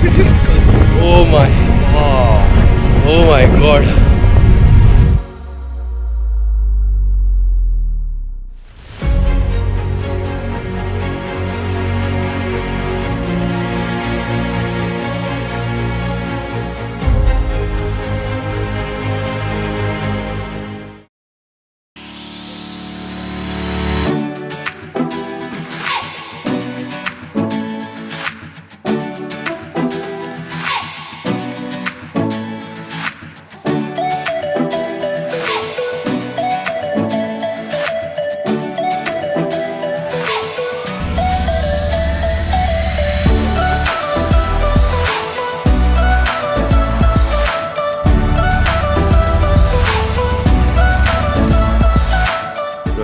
Oh my, oh my god.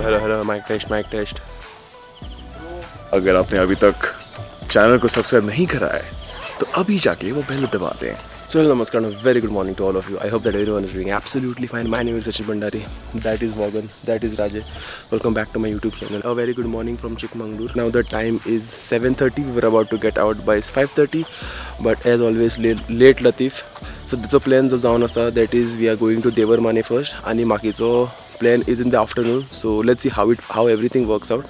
Hello hello, mic test mic test. अगर आपने अभी तक चैनल को सब्सक्राइब नहीं करा है तो अभी जाके वो बेल दबा दें। So hello, namaskar, and a very good morning to all of you. I hope that everyone is doing absolutely fine. My name is Sachin Bhandari. That is Morgan. That is Rajay. Welcome back to my YouTube channel. A very good morning from Chikmagalur. Now the time is 7:30. We were about to get out by 5:30, but as always late Latif. So the plan जो जाऊन असा, that is we are going to Devarmane first. आणि मागीचो plan is in the afternoon. So let's see how everything works out.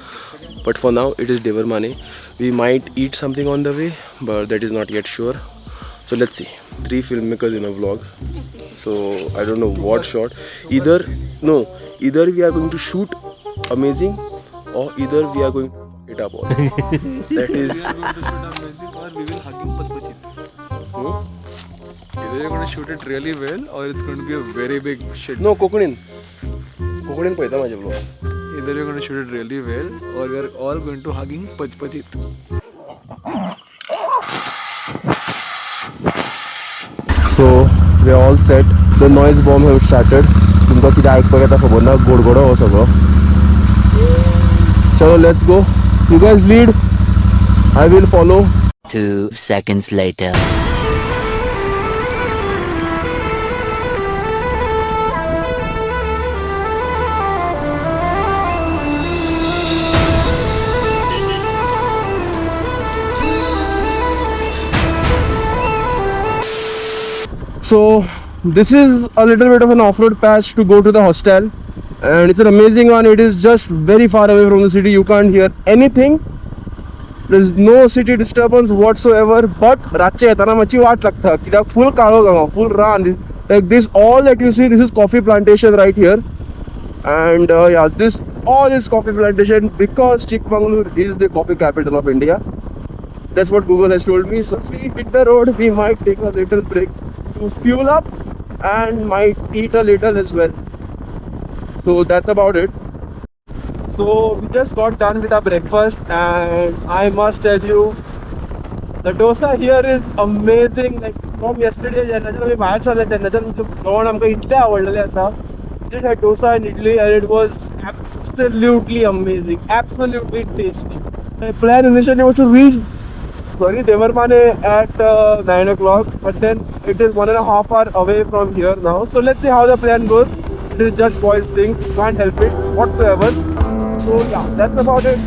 But for now it is Devarmane. We might eat something on the way, but that is not yet sure. So let's see, 3 filmmakers in a vlog. So I don't know what shot. Either we are going to shoot amazing, or either we are going to fuck it up all. That is. We are going to shoot amazing, or we will hugging Paspachit. Either you're going to shoot it really well, or it's going to be a very big shit. No, कोकणीन पळयता माझे vlog. Either you're going to shoot it really well, or we are all going to hugging Paspachit. So we are all set. The noise bomb have started. तुमका किती ऐकू येता खबर ना, गोडगोड हो सगळं. चलो let's go. You guys lead. I will follow. 2 seconds later. So this is a little bit of an off-road patch to go to the hostel, and it's an amazing one. It is just very far away from the city. You can't hear anything. There is no city disturbance whatsoever. But रातचे येताना मातशी वाट लागता कित्याक full काळो गांव, full run. Like this, all that you see, this is coffee plantation right here. And yeah, this all is coffee plantation because Chikmagalur is the coffee capital of India. That's what Google has told me. So as we hit the road, we might take a little break to fuel up and might eat a little as well. So that's about it. So we just got done with our breakfast, and I must tell you, the dosa here is amazing. Like from yesterday, जेन्ना आमी भायर सरले तेन्नाच्यान जेवण आमकां इतलें आवडलेलें आसा. We did had dosa and idli, and it was absolutely amazing, absolutely tasty. The plan initially was to reach Devarmane at 9 o'clock, but then it is 1.5 hours away from here now. So let's see how the plan goes. It is just boys thing, can't help it whatsoever. So yeah, that's about it.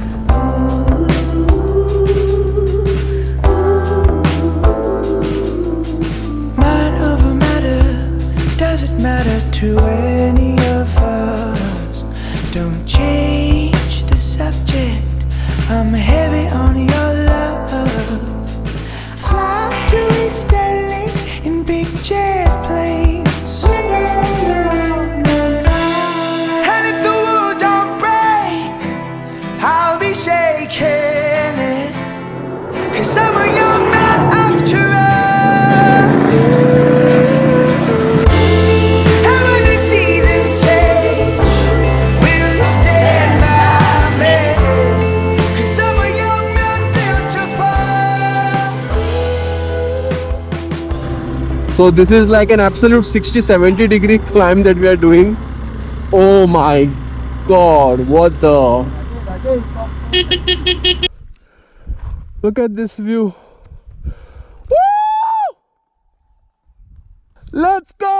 Mind over matter, does it matter to any of us? Don't change the subject, I'm heavy on your love. Fly to East LA in big jet planes. And if the wood don't break, I'll be shaking it, 'cause I'm a young man after all. And when the seasons change, will you stand by me? 'Cause I'm a young man built to fall. So this is like an absolute 60-70 degree climb that we are doing. Oh my god, what the. Look at this view. Woo! Let's go.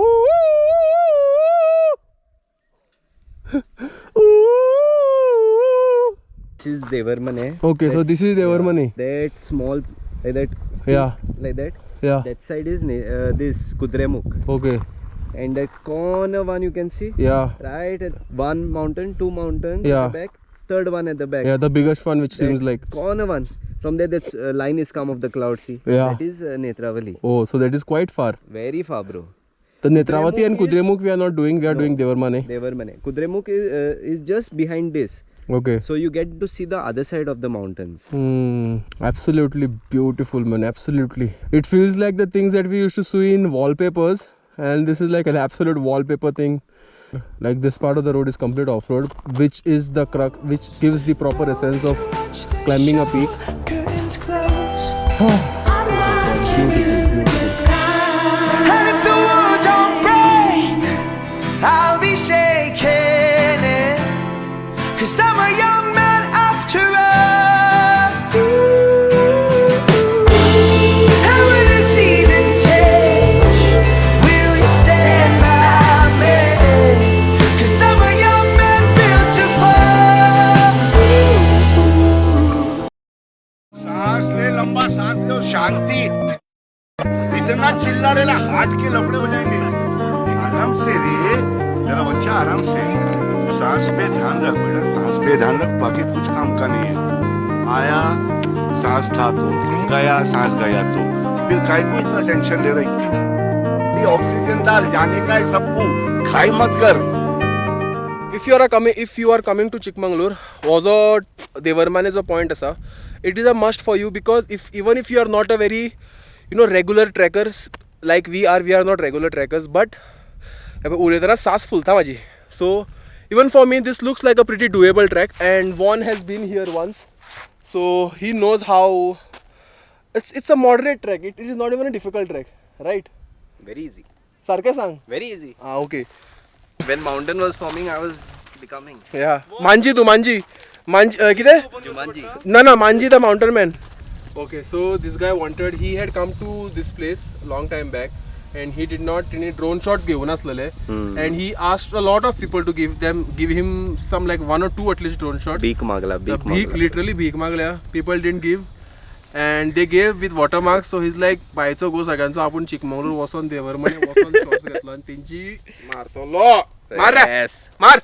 Ooh. Ooh. this is Devarmane. Okay, so this is Devarmane. That small, like that. Yeah. Like that. Yeah. That side is this Kudremukh. Okay. And that corner one you can see. Yeah. Right. One mountain, two mountains Yeah. at the back. Third one at the back. Yeah, the biggest one, which seems That like. corner one. From there, that line is come of the cloud. See. Yeah. That is Netravali. Oh, so that is quite far. Very far, bro. The Netravati and Kudremukh is- Kudremukh we are not doing. We are doing Devarmane. Devarmane. Kudremukh is just behind this. Okay. So you get to see the other side of the mountains. Absolutely beautiful, man. Absolutely. It feels like the things that we used to see in wallpapers, and this is like an absolute wallpaper thing. Like this part of the road is complete off-road, which is the crux, which gives the proper essence of climbing a peak. Curtains closed. Beautiful, beautiful. And if the world don't break, I'll be shaking it. 'Cause I'm a young man after all. And when the seasons change, will you stand by me? 'Cause I'm a young man built to fall. सांस ले, लंबा सांस ले और शांति. इतना चिल्ला रहे ना, हार्ट के लफड़े हो जाएंगे. आराम से रे, मेरा बच्चा आराम से. सांस पे ध्यान रख बेटा, सांस पे ध्यान रख. बाकी कुछ काम का नहीं है. आया सांस था तो, गया सांस गया तो, फिर काय को इतना टेंशन ले रही. ऑक्सीजन डाल, जाने का है सबको. खाई मत कर. If you are coming to Chikmagalur, was a Devarmane is a point asa. It is a must for you because even if you are not a very regular trekkers like we are not regular trekkers, but उरेतना सास फुलता माझी. So even for me this looks like a pretty doable trek, and Vaughn has been here once, so he knows how it's a moderate trek. It is not even a difficult trek, right? Very easy. सारखे सांग. Very easy. Okay. When mountain was forming, I was becoming Yeah. Manji किती? Jumanji. No, Manji the mountain man. Okay, so this guy he had come to this place a long time back, and he did not any drone shots घेऊन असलेले, and he asked a lot of people to give him some like 1 or 2 at least drone shots. Beak magla, beak Bhik, magla. literally भीक मागल्या. People didn't give, and they gave with watermarks. So he's like, बायचो गो सगळ्यांचो आपण चिकमंगळूर वचून देवरमने वचून shots घेतलो आणि तेंची मारतो लो मार रे. Yes. मार.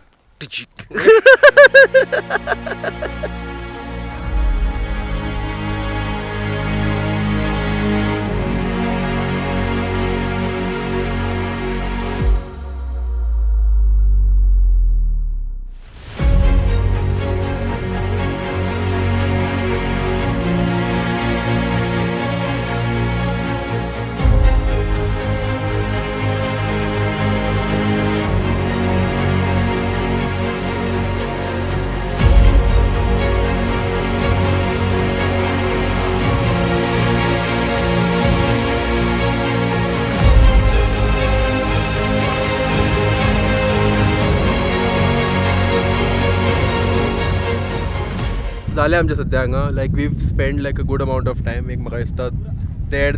झाले आमचे सध्या हांगा like we've spend like a good amount of time. एक म्हाका दिसता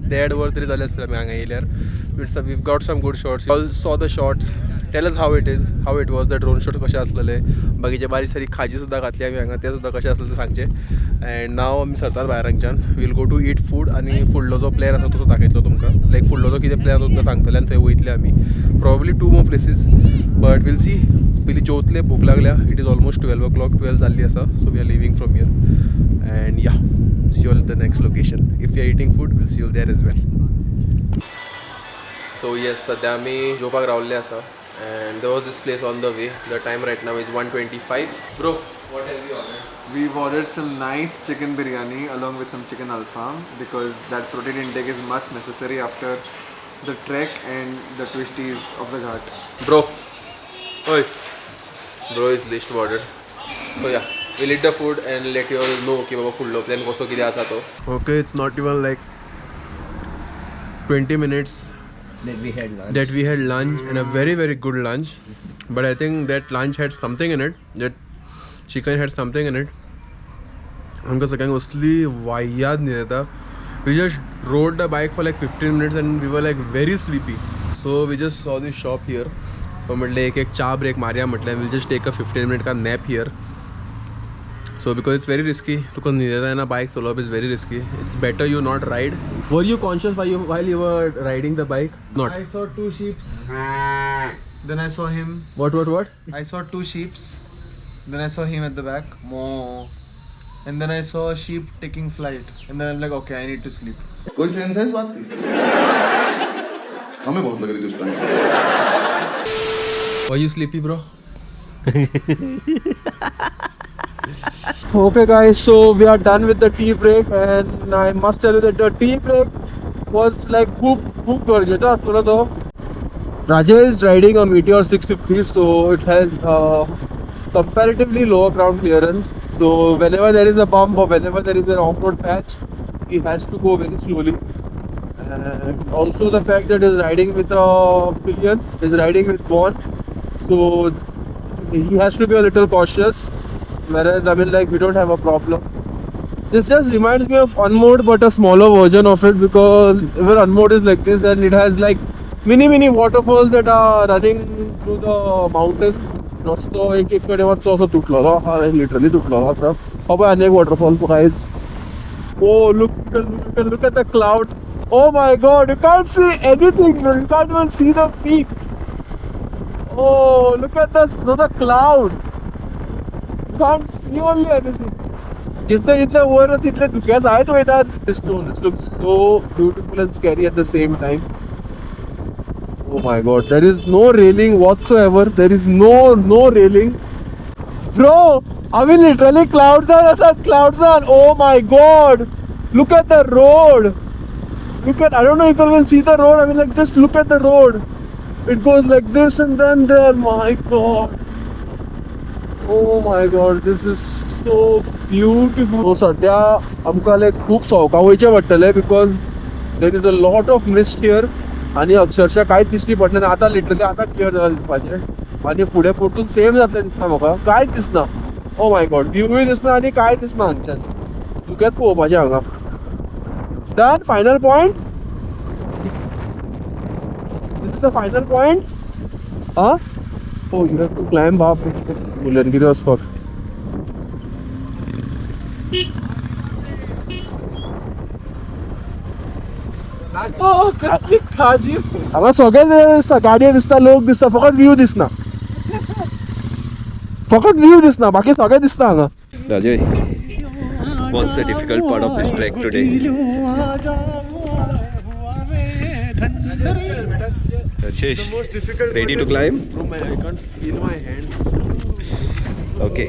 देड वर तरी जाले आसले आमी हांगा येयल्यार. We've got some good shots. Also the shots. Tell us how it was the drone shot कशें आसलेले. बाकीचे बारीक सारीक खाजी सुद्दां घातली आमी हांगा, ते सुद्दां कशें आसलें तें सांगचें. अँड नाव आमी सरतात भायर हांगच्यान. We'll go to eat food आनी फुडलो जो प्लॅन आसा तो दाखयतलो तुमकां. लायक फुडलो जो कितें प्लॅन तुमकां सांगतले आनी थंय वयतले आमी. Probably 2 more places, but we'll see. पयलीं जेवतले, भूक लागल्या. इट इज ऑलमोस्ट 12 o'clock, 12 जाल्ली आसा. So we are leaving from here and yeah see you all the next location. If you are eating food we'll see you there as well. So yes, सद्या आमी जेवपाक रावल्ले आसा. And there was this place on the way. The time right now is 1:25. Bro, what have you ordered? We've ordered some nice chicken biryani along with some chicken alfam because that protein intake is much necessary after the trek and the twisties of the ghat. Bro, oi, bro is list ordered. So yeah, we'll eat the food and let you all know कि बाबा full plan कसो किती आसा तो. Okay, it's not even like 20 minutes that we had lunch and a very very good lunch, but I think that lunch had something in it, that chicken had something in it. आमकां सगळ्यांक असली वाय्याद न्ही येता. We just rode the bike for like 15 minutes and we were like very sleepy, so we just saw this shop here. So म्हटले एक चा break मारया म्हटलें. We'll just take a 15-minute का nap here. So because it's very risky, because Nirayana bike solo up is very risky. It's better you not ride. Were you conscious while you were riding the bike? Not. I saw two sheeps. Then I saw him. What? I saw two sheeps. Then I saw him at the back. Moo. And then I saw a sheep taking flight. And then I'm like, okay, I need to sleep. कोई sense है इस बात की? हमें बहुत लग रही थी उस time. Were you sleepy, bro? Okay guys, so we are done with the tea break, and I must tell you that the tea break was like खूप गरजेचं असतो तो. Raja is riding a Meteor 650, so it has comparatively lower ground clearance. So whenever there is a bump or whenever there is an off-road patch, he has to go very slowly. And also the fact that he's riding with a pillion, he's riding with one, so he has to be a little cautious. Whereas I mean, like, we don't have a problem. This just reminds me of Unmode, but a smaller version of it, because even Unmode is like this, and it has like mini waterfalls that are running through the mountains. Nosto एक कडे वरचं असं तुटलं हा literally तुटलं असं. बाबा अनेक waterfalls guys. Oh, look at the clouds. Oh my god, you can't see anything, bro. You can't even see the peak. Oh, look at the clouds. You can't see only anything. जितले वर तिथले धुक्याच आहेत weather. This stone, this looks so beautiful and scary at the same time. Oh my god, there is no railing whatsoever. There is no railing. Bro, I mean literally clouds are. Oh my god. Look at the road. I don't know if you can see the road. I mean, like, just look at the road. It goes like this and then there. My god. Oh my god, this is so beautiful. So सध्या आमकां like खूप सवका वयचें पडटलें, because there is a lot of mist here. आणि अक्षरशः कांयच दिसली पडना. आतां लिटरली आतां क्लियर जालां दिसपाचें, आनी फुडें परतून सेम जातलें दिसता म्हाका. कांयच दिसना. ओ माय गॉड, व्ह्यूय दिसना आनी कांय दिसना हांगच्यान. तुकाच पळोवपाचें हांगा. Done. Final point. This is the final point. Huh? Oh, you have to climb up. Mulangiri was fuck. Oh, कसली खाजी. हांगा सगळें दिसता, गाडयो दिसता, लोक दिसता, फकत व्ह्यू दिसना. बाकी सगळें दिसता हांगा. Rajay, what's the difficult part of this trek today? Rashesh, ready to climb? I can't feel my hand. Okay.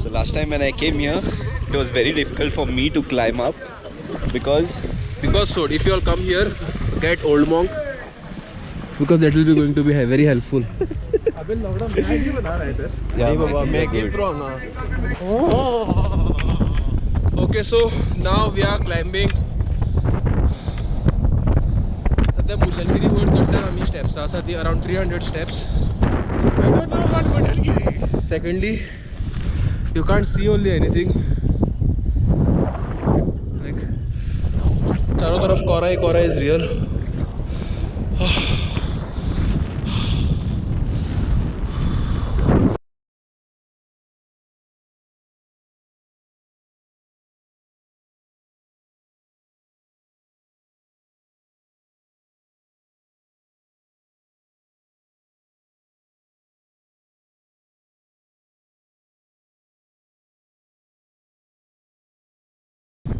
So last time when I came here, it was very difficult for me to climb up because So if you all come here, get Old Monk, because that will be going to be very helpful. yeah, Okay, so now we are climbing. The Mulangiri वर चढणार आम्ही steps आसा ती around 300 steps. I don't know what Mulangiri. Secondly, you can't see only anything. Like चारों तरफ कोहरा is real.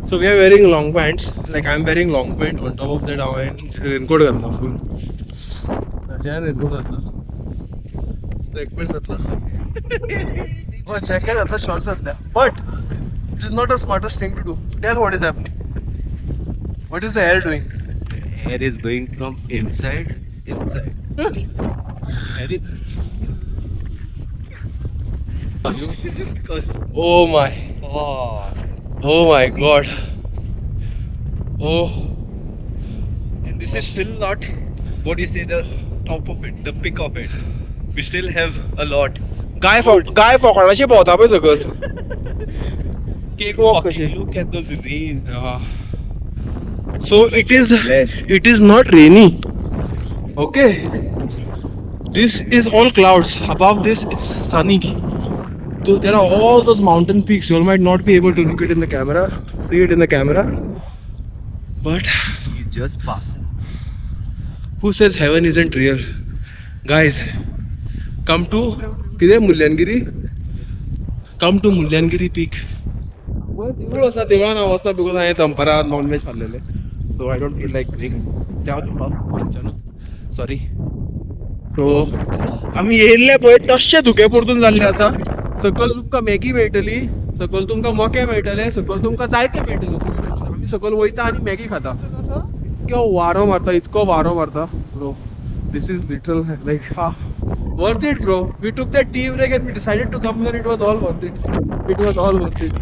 So we are wearing long pants. Like I'm wearing long pant. On top of that, I'm raincoat घालना full. Rajan raincoat घालना. Black pant घातला. Oh, jacket घातला, shorts घातल्या. But it is not the smartest thing to do. Tell what is happening. What is the air doing? air is going from inside. And it's because Oh my. Oh my god. Oh. and this is still not what you say the top of it, the peak of it. We still have a lot. Guy फॉकणाची भोंवता पळय सकयल. Cake walk कशी. Look at those rays. So it is not rainy. Okay. This is all clouds. Above this it's sunny. So there are all those mountain peaks. You might not be able to look it in the camera, see it in the camera, but You just pass. who says heaven isn't real? Guys, come to Mulyangiri. Come to Mulyangiri peak. देऊळ असा देवळा नाव असता because हांवें दनपारां non veg खाल्लेलें, so I don't feel like going. Sorry. So आमी येयल्ले पळय तशे धुके परतून जाल्ले आसा. सकयल तुमकां मॅगी मेळटली, सकयल तुमकां मके मेळटले, सकयल तुमकां जायते मेळटले. आमी सकयल वयता आनी मॅगी खाता. इतको वारो मारता bro. This is literal like worth it, bro. We took that tea break and we decided to come here. It was all worth it.